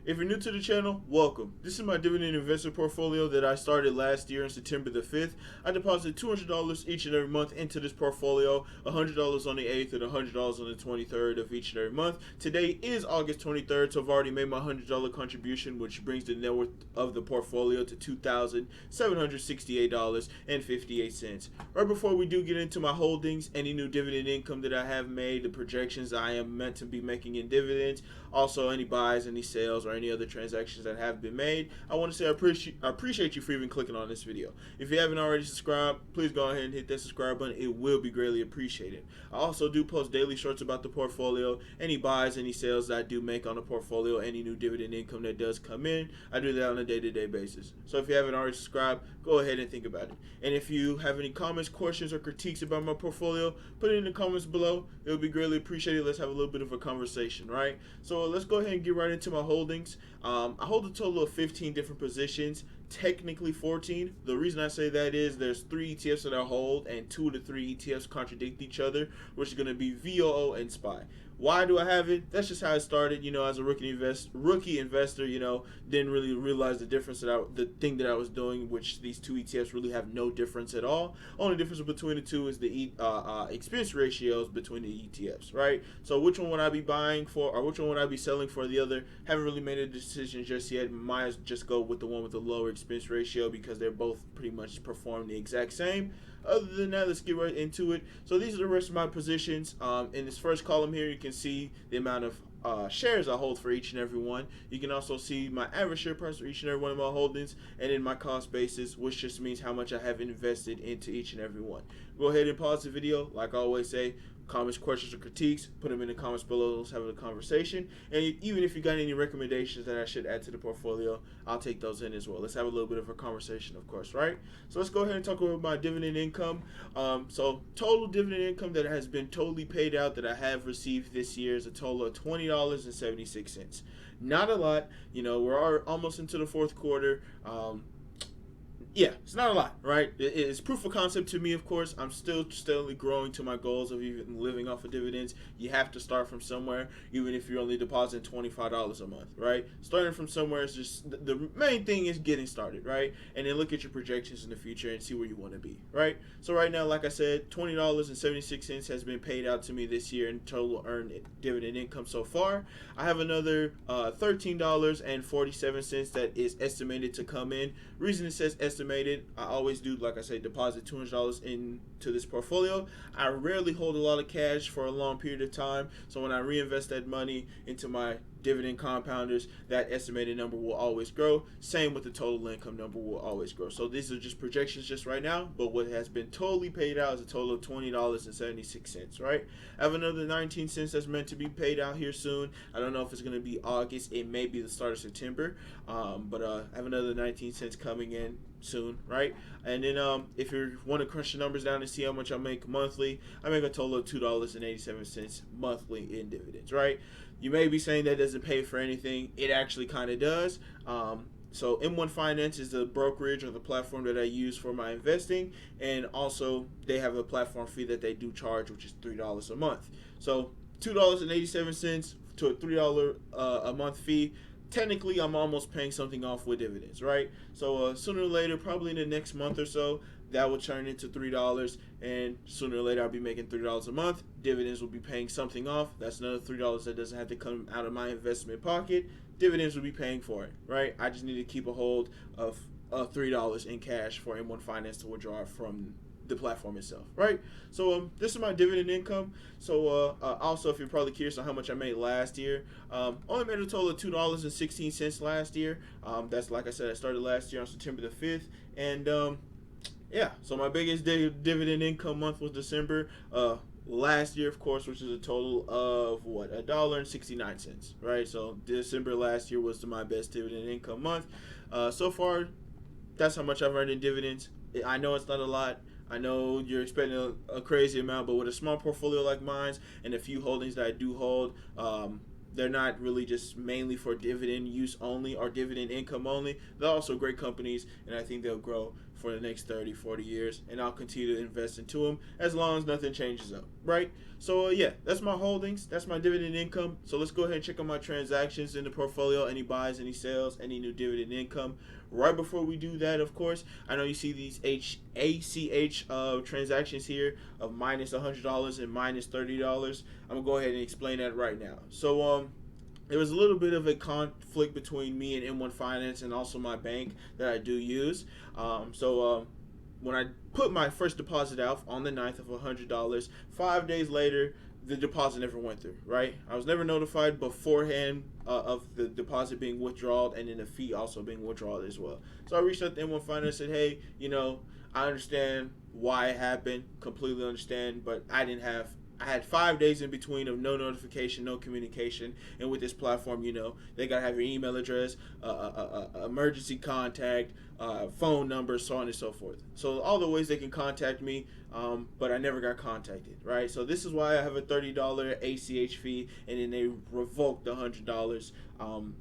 If you're new to the channel, welcome. This is my dividend investor portfolio that I started last year on September the 5th. I deposited $200 each and every month into this portfolio, $100 on the 8th and $100 on the 23rd of each and every month. Today is August 23rd, so I've already made my $100 contribution, which brings the net worth of the portfolio to $2,768.58. Right before we do get into my holdings, any new dividend income that I have made, the projections I am meant to be making in dividends, also any buys, any sales, or any other transactions that have been made, I want to say I appreciate you for even clicking on this video. If you haven't already subscribed, please go ahead and hit that subscribe button. It will be greatly appreciated. I also do post daily shorts about the portfolio, any buys, any sales that I do make on the portfolio, any new dividend income that does come in. I do that on a day-to-day basis. So if you haven't already subscribed, go ahead and think about it. And if you have any comments, questions, or critiques about my portfolio, put it in the comments below. It would be greatly appreciated. Let's have a little bit of a conversation, right? So let's go ahead and get right into my holdings. I hold a total of 15 different positions, technically 14. The reason I say that is there's 3 ETFs that I hold, and 2 of the 3 ETFs contradict each other, which is going to be VOO and SPY. Why do I have it? That's just how it started. As a rookie investor, didn't really realize the difference the thing that I was doing, which these 2 ETFs really have no difference at all. Only difference between the two is the expense ratios between the ETFs, right? So which one would I be buying for, or which one would I be selling for the other? Haven't really made a decision just yet. Might as just go with the one with the lower expense ratio because they're both pretty much perform the exact same. Other than that, let's get right into it. So these are the rest of my positions. In this first column here, you can see the amount of shares I hold for each and every one. You can also see my average share price for each and every one of my holdings, and then my cost basis, which just means how much I have invested into each and every one. Go ahead and pause the video. Like I always say, comments, questions, or critiques, put them in the comments below. Let's have a conversation. And even if you got any recommendations that I should add to the portfolio, I'll take those in as well. Let's have a little bit of a conversation, of course, right? So let's go ahead and talk about my dividend income. So total dividend income that has been totally paid out that I have received this year is a total of $20.76. Not a lot. We're almost into the fourth quarter. Yeah, it's not a lot, right? It's proof of concept to me, of course. I'm still steadily growing to my goals of even living off of dividends. You have to start from somewhere, even if you're only depositing $25 a month, right? Starting from somewhere is just, the main thing is getting started, right? And then look at your projections in the future and see where you want to be, right? So right now, like I said, $20.76 has been paid out to me this year in total earned dividend income so far. I have another $13.47 that is estimated to come in. Reason it says estimated, I always do, like I say, deposit $200 into this portfolio. I rarely hold a lot of cash for a long period of time, so when I reinvest that money into my dividend compounders, that estimated number will always grow. Same with the total income number will always grow. So these are just projections just right now, but what has been totally paid out is a total of $20.76, right? I have another 19 cents that's meant to be paid out here soon. I don't know if it's going to be August. It may be the start of September, but I have another 19 cents coming in soon, right? And then if you want to crunch the numbers down and see how much I make monthly, I make a total of $2.87 monthly in dividends, right? You may be saying that doesn't pay for anything. It actually kind of does. So M1 Finance is the brokerage or the platform that I use for my investing, and also they have a platform fee that they do charge, which is $3 a month. So $2.87 to a $3 a month fee. Technically, I'm almost paying something off with dividends, right? So sooner or later, probably in the next month or so, that will turn into $3, and sooner or later I'll be making $3 a month. Dividends will be paying something off. That's another $3 that doesn't have to come out of my investment pocket. Dividends will be paying for it, right? I just need to keep a hold of $3 in cash for M1 Finance to withdraw from the platform itself, right? So this is my dividend income. So also, if you're probably curious on how much I made last year, only made a total of $2.16 last year. That's, like I said, I started last year on September the 5th, and yeah, so my biggest dividend income month was December last year, of course, which is a total of what, $1.69, right? So December last year was my best dividend income month. So far, that's how much I've earned in dividends. I know it's not a lot. I know you're expecting a crazy amount, but with a small portfolio like mine and a few holdings that I do hold, they're not really just mainly for dividend use only or dividend income only. They're also great companies, and I think they'll grow for the next 30, 40 years, and I'll continue to invest into them as long as nothing changes up, right? So yeah, that's my holdings. That's my dividend income. So let's go ahead and check out my transactions in the portfolio. Any buys, any sales, any new dividend income. Right before we do that, of course, I know you see these ACH transactions here of -$100 and -$30. I'm gonna go ahead and explain that right now. So there was a little bit of a conflict between me and M1 Finance and also my bank that I do use. When I put my first deposit out on the 9th of $100, 5 days later, the deposit never went through, right? I was never notified beforehand of the deposit being withdrawn and then the fee also being withdrawn as well. So I reached out to M1 Finance and said, hey, I understand why it happened, completely understand, but I had 5 days in between of no notification, no communication, and with this platform, they gotta have your email address, emergency contact, phone number, so on and so forth. So all the ways they can contact me, but I never got contacted, right? So this is why I have a $30 ACH fee, and then they revoked the $100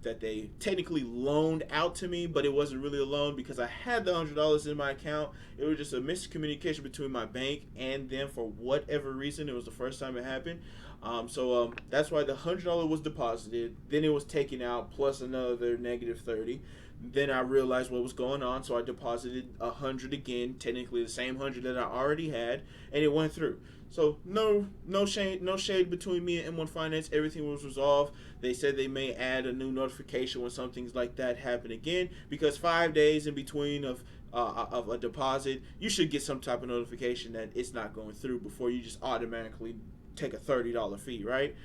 that they technically loaned out to me, but it wasn't really a loan because I had the $100 in my account. It was just a miscommunication between my bank and them for whatever reason. It was the first time it happened. That's why the $100 was deposited. Then it was taken out plus another -30. Then I realized what was going on, so I deposited $100 again, technically the same $100 that I already had, and it went through. So no shade between me and M1 Finance. Everything was resolved. They said they may add a new notification when something like that happen again, because 5 days in between of a deposit, you should get some type of notification that it's not going through before you just automatically take a $30 fee, right?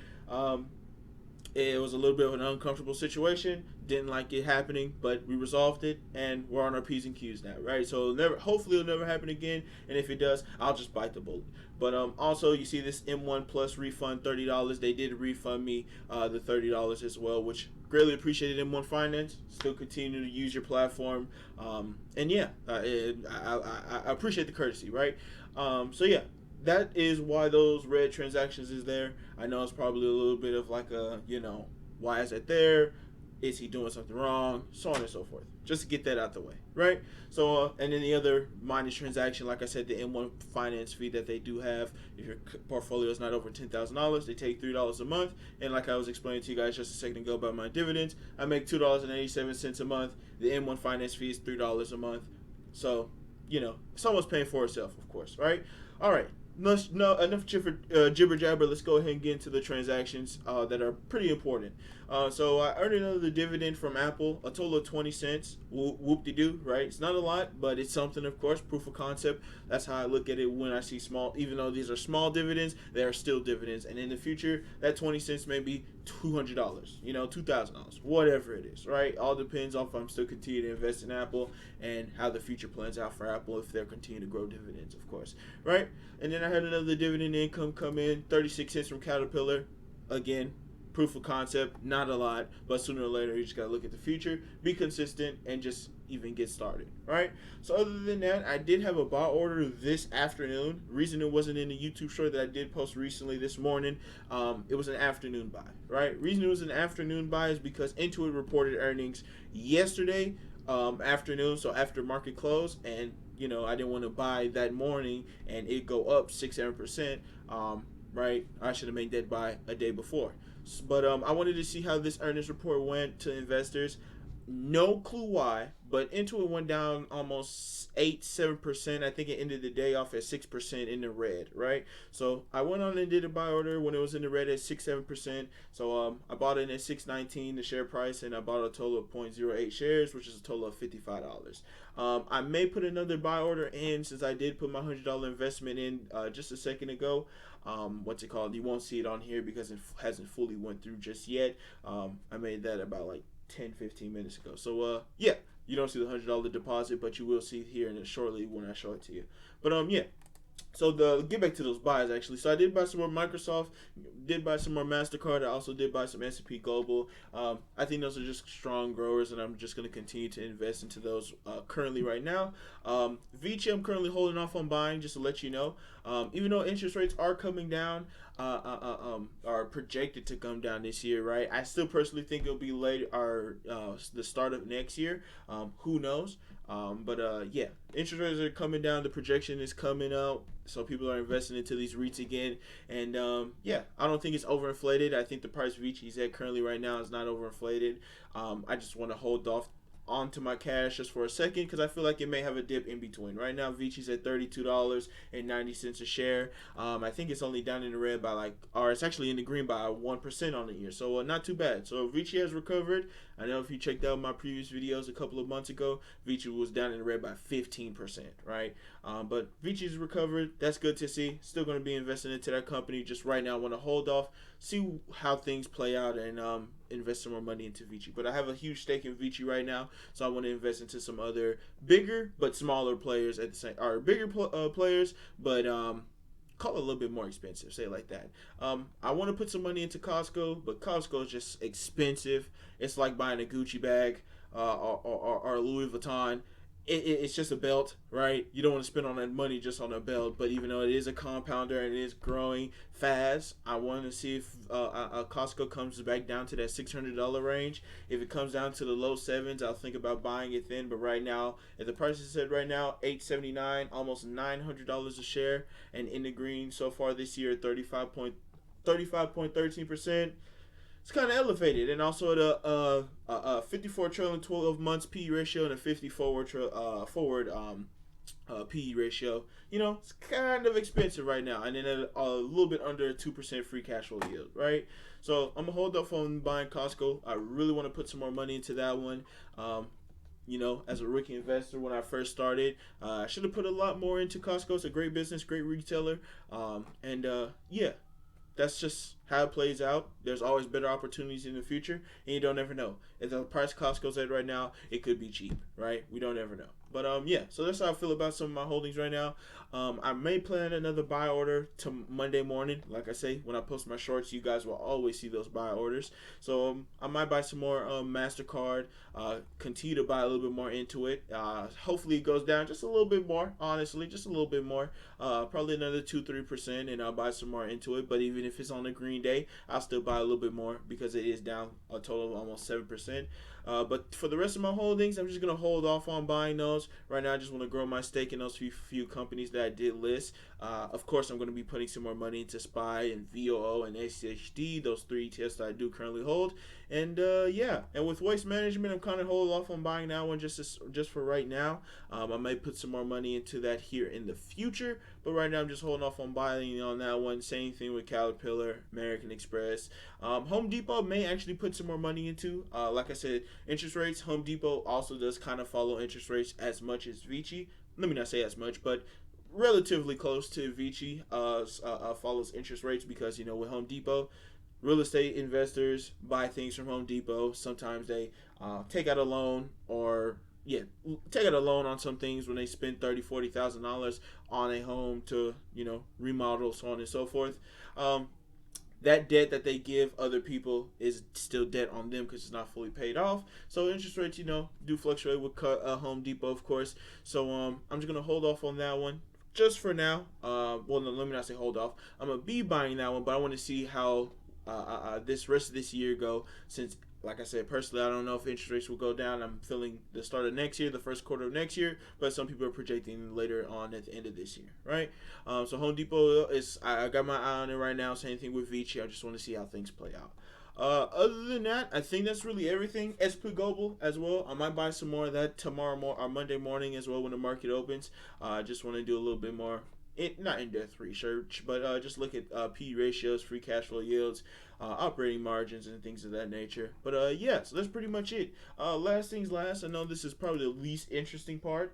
It was a little bit of an uncomfortable situation. Didn't like it happening, but we resolved it, and we're on our P's and Q's now, right? So hopefully it'll never happen again, and if it does, I'll just bite the bullet. But also, you see this M1 Plus refund, $30. They did refund me the $30 as well, which greatly appreciated M1 Finance. Still continue to use your platform, and yeah, I appreciate the courtesy, right? So yeah. That is why those red transactions is there. I know it's probably a little bit of like a, why is it there? Is he doing something wrong? So on and so forth. Just to get that out the way, right? So, and then the other minus transaction, like I said, the M1 Finance fee that they do have, if your portfolio is not over $10,000, they take $3 a month. And like I was explaining to you guys just a second ago about my dividends, I make $2.87 a month. The M1 Finance fee is $3 a month. So, someone's paying for itself, of course, right? All right. No, enough jibber jabber. Let's go ahead and get into the transactions that are pretty important. So I earned another dividend from Apple, a total of 20 cents. Whoop-de-doo, right? It's not a lot, but it's something, of course. Proof of concept. That's how I look at it when I see small. Even though these are small dividends, they are still dividends. And in the future, that 20 cents may be $200, $2,000, whatever it is, right? All depends on if I'm still continuing to invest in Apple and how the future plans out for Apple if they're continuing to grow dividends, of course, right? And then I had another dividend income come in, 36 cents from Caterpillar. Again, proof of concept, not a lot, but sooner or later you just gotta look at the future, be consistent, and just even get started, right? So other than that, I did have a buy order this afternoon. Reason it wasn't in the YouTube short that I did post recently this morning, it was an afternoon buy, right? Reason it was an afternoon buy is because Intuit reported earnings yesterday afternoon, so after market close, and I didn't want to buy that morning and it go up 6-7%, right? I should have made that buy a day before. But I wanted to see how this earnings report went to investors. No clue why, but Intuit went down almost 7%. I think it ended the day off at 6% in the red, right? So I went on and did a buy order when it was in the red at 7%. So I bought it at $6.19, the share price, and I bought a total of 0.08 shares, which is a total of $55. I may put another buy order in since I did put my $100 investment in just a second ago. What's it called? You won't see it on here because it hasn't fully went through just yet. I made that about like 10-15 minutes ago. So yeah, you don't see the $100 deposit, but you will see it here in it shortly when I show it to you. But yeah. So get back to those buys actually. So I did buy some more Microsoft, did buy some more MasterCard. I also did buy some S&P Global. I think those are just strong growers, and I'm just going to continue to invest into those currently right now. Vici, I'm currently holding off on buying, just to let you know. Even though interest rates are coming down, are projected to come down this year, right? I still personally think it'll be late or the start of next year. Who knows? But yeah, interest rates are coming down. The projection is coming out, so people are investing into these REITs again. And yeah, I don't think it's overinflated. I think the price Vinci's at currently right now is not overinflated. I just want to hold off onto my cash just for a second because I feel like it may have a dip in between. Right now, Vinci's at $32.90 a share. I think it's only down in the red by or it's actually in the green by 1% on the year. So not too bad. So Vinci has recovered. I know if you checked out my previous videos a couple of months ago, Vinci was down in the red by 15%, right? But Vinci's recovered. That's good to see. Still going to be investing into that company. Just right now, I want to hold off, see how things play out, and invest some more money into Vinci. But I have a huge stake in Vinci right now, so I want to invest into some other bigger but smaller players at the same, or bigger players, but call it a little bit more expensive, say it like that. I want to put some money into Costco, but Costco is just expensive. It's like buying a Gucci bag or a Louis Vuitton. It's just a belt, right? You don't want to spend all that money just on a belt, but even though it is a compounder and it is growing fast, I want to see if Costco comes back down to that $600 range. If it comes down to the low sevens, I'll think about buying it then. But right now, at the price is set right now, $879, almost $900 a share, and in the green so far this year, 35.13%. It's kind of elevated, and also at a 54 trailing 12 months PE ratio and a 50 forward PE ratio. You know, it's kind of expensive right now, and then a little bit under 2% free cash flow yield, right? So I'm gonna hold off on buying Costco. I really want to put some more money into that one. You know, as a rookie investor when I first started, I should have put a lot more into Costco. It's a great business, great retailer, and yeah, that's just how it plays out. There's always better opportunities in the future, and you don't ever know. At the price Costco's at right now, it could be cheap, right? We don't ever know. But yeah, so that's how I feel about some of my holdings right now. I may plan another buy order to Monday morning. Like I say, when I post my shorts, you guys will always see those buy orders. So I might buy some more MasterCard, continue to buy a little bit more into it. Hopefully it goes down just a little bit more, honestly, just a little bit more. Probably another 2-3%, and I'll buy some more into it. But even if it's on a green day, I'll still buy a little bit more because it is down a total of almost 7%. But for the rest of my holdings, I'm just going to hold off on buying those. Right now, I just want to grow my stake in those few companies that I did list. Of course, I'm going to be putting some more money into SPY and VOO and ACHD, those three ETFs that I do currently hold. And yeah, and with waste management, I'm kind of holding off on buying that one just for right now. I might put some more money into that here in the future, but right now I'm just holding off on buying on that one. Same thing with Caterpillar, American Express. Home Depot may actually put some more money into. Like I said, interest rates. Home Depot also does kind of follow interest rates as much as Vici. Let me not say as much, but relatively close to Vici follows interest rates because, you know, with Home Depot, real estate investors buy things from Home Depot. Sometimes they take out a loan or take out a loan on some things when they spend $30,000-$40,000 on a home to, you know, remodel, so on and so forth. That debt that they give other people is still debt on them because it's not fully paid off. So interest rates, you know, do fluctuate with Home Depot, of course. So I'm just gonna hold off on that one just for now. Well, no, let me not say hold off. I'm gonna be buying that one, but I want to see how this rest of this year go, since like I said, personally, I don't know if interest rates will go down. I'm feeling the start of next year, the first quarter of next year, but some people are projecting later on at the end of this year, right? So Home Depot I got my eye on it right now. Same thing with Vici. I just want to see how things play out. Other than that, I think that's really everything. SP Global as well. I might buy some more of that tomorrow or Monday morning as well when the market opens. I just want to do a little bit more. Not in-depth research, but just look at P ratios, free cash flow yields, operating margins, and things of that nature. But yeah, so that's pretty much it. Last things last, I know this is probably the least interesting part.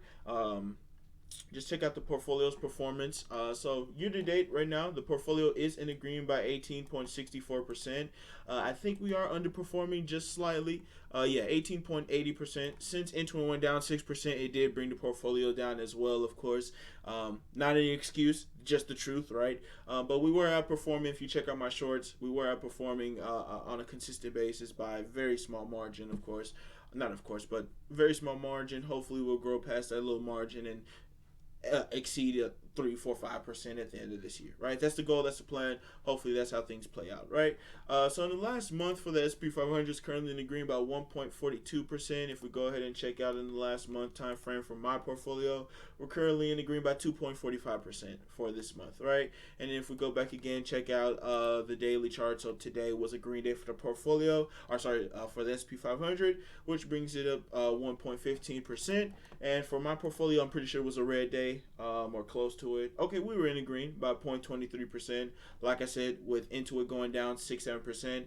Just check out the portfolio's performance. So year to date, right now, the portfolio is in the green by 18.64%. I think we are underperforming just slightly. Yeah, 18.80%. Since Intune went down 6%, it did bring the portfolio down as well, of course. Not any excuse, just the truth, right? But we were outperforming. If you check out my shorts, we were outperforming on a consistent basis by a very small margin, of course. Not of course, but very small margin. Hopefully we'll grow past that little margin and exceed 3, 4, 5% at the end of this year, right? That's the goal. That's the plan. Hopefully, that's how things play out, right? So in the last month for the SP 500 is currently in the green about 1.42%. If we go ahead and check out in the last month time frame for my portfolio, we're currently in the green by 2.45% for this month, right? And then if we go back again, check out the daily chart. So today was a green day for the portfolio, for the SP 500, which brings it up 1.15%. And for my portfolio, I'm pretty sure it was a red day, or close to it. Okay, we were in the green by 0.23%. Like I said, with Intuit going down 6-7%,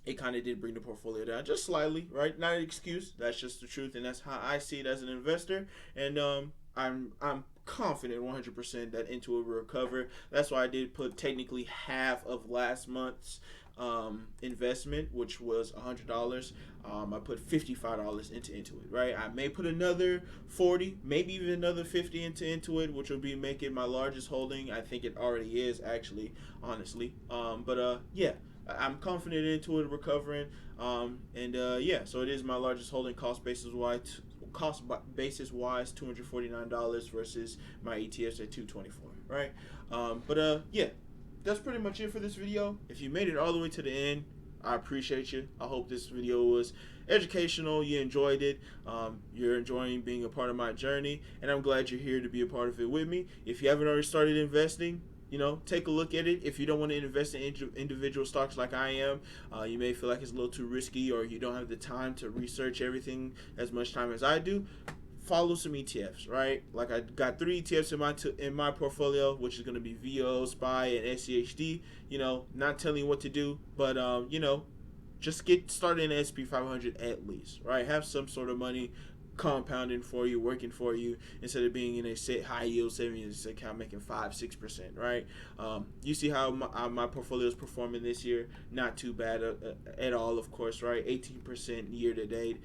it kind of did bring the portfolio down just slightly, right? Not an excuse. That's just the truth, and that's how I see it as an investor. And I'm confident 100% that Intuit will recover. That's why I did put technically half of last month's investment, which was $100. I put $55 into Intuit, right? I may put another 40, maybe even another 50 into Intuit, which will be making my largest holding. I think it already is, actually, honestly. Yeah, I'm confident Intuit recovering. So it is my largest holding cost basis wise, $249 versus my ETFs at $224, right? Yeah, that's pretty much it for this video. If you made it all the way to the end, I appreciate you. I hope this video was educational. You enjoyed it. You're enjoying being a part of my journey, and I'm glad you're here to be a part of it with me. If you haven't already started investing, take a look at it. If you don't want to invest in individual stocks like I am, you may feel like it's a little too risky, or you don't have the time to research everything as much time as I do. Follow some ETFs, right? Like, I got 3 ETFs in my portfolio, which is going to be VO, SPY, and SCHD. Not telling you what to do, but just get started in the SP 500 at least, right? Have some sort of money compounding for you, working for you, instead of being in a high yield savings account making 5-6%, right? You see how my portfolio is performing this year. Not too bad at all, of course, right? 18% year to date.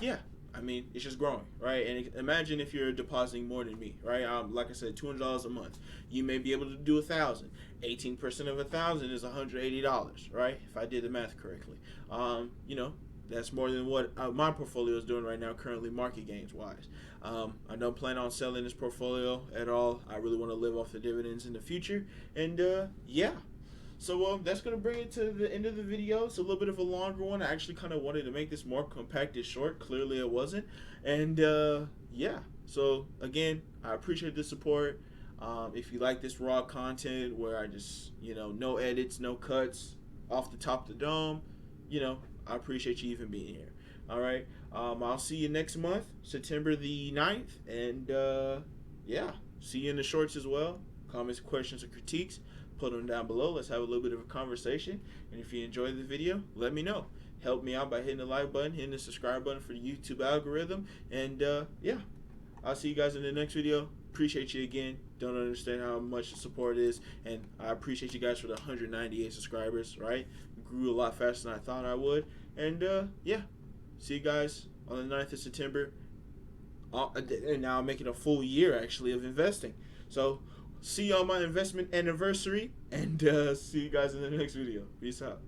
Yeah, I mean, it's just growing, right? And imagine if you're depositing more than me, right? Like I said, $200 a month. You may be able to do 1,000. 18% of 1,000 is $180, right? If I did the math correctly. That's more than what my portfolio is doing right now, currently, market gains wise. I don't plan on selling this portfolio at all. I really want to live off the dividends in the future. And yeah. So that's going to bring it to the end of the video. It's a little bit of a longer one. I actually kind of wanted to make this more compact and short. Clearly it wasn't. And yeah. So again, I appreciate the support. If you like this raw content where I just, no edits, no cuts, off the top of the dome, I appreciate you even being here. All right. I'll see you next month, September the 9th. And yeah, see you in the shorts as well. Comments, questions, or critiques, put them down below. Let's have a little bit of a conversation. And if you enjoyed the video, let me know. Help me out by hitting the like button, hitting the subscribe button for the YouTube algorithm. And yeah, I'll see you guys in the next video. Appreciate you again. Don't understand how much the support is. And I appreciate you guys for the 198 subscribers, right? Grew a lot faster than I thought I would. And yeah, see you guys on the 9th of September. And now I'm making a full year, actually, of investing. So see you on my investment anniversary, and see you guys in the next video. Peace out.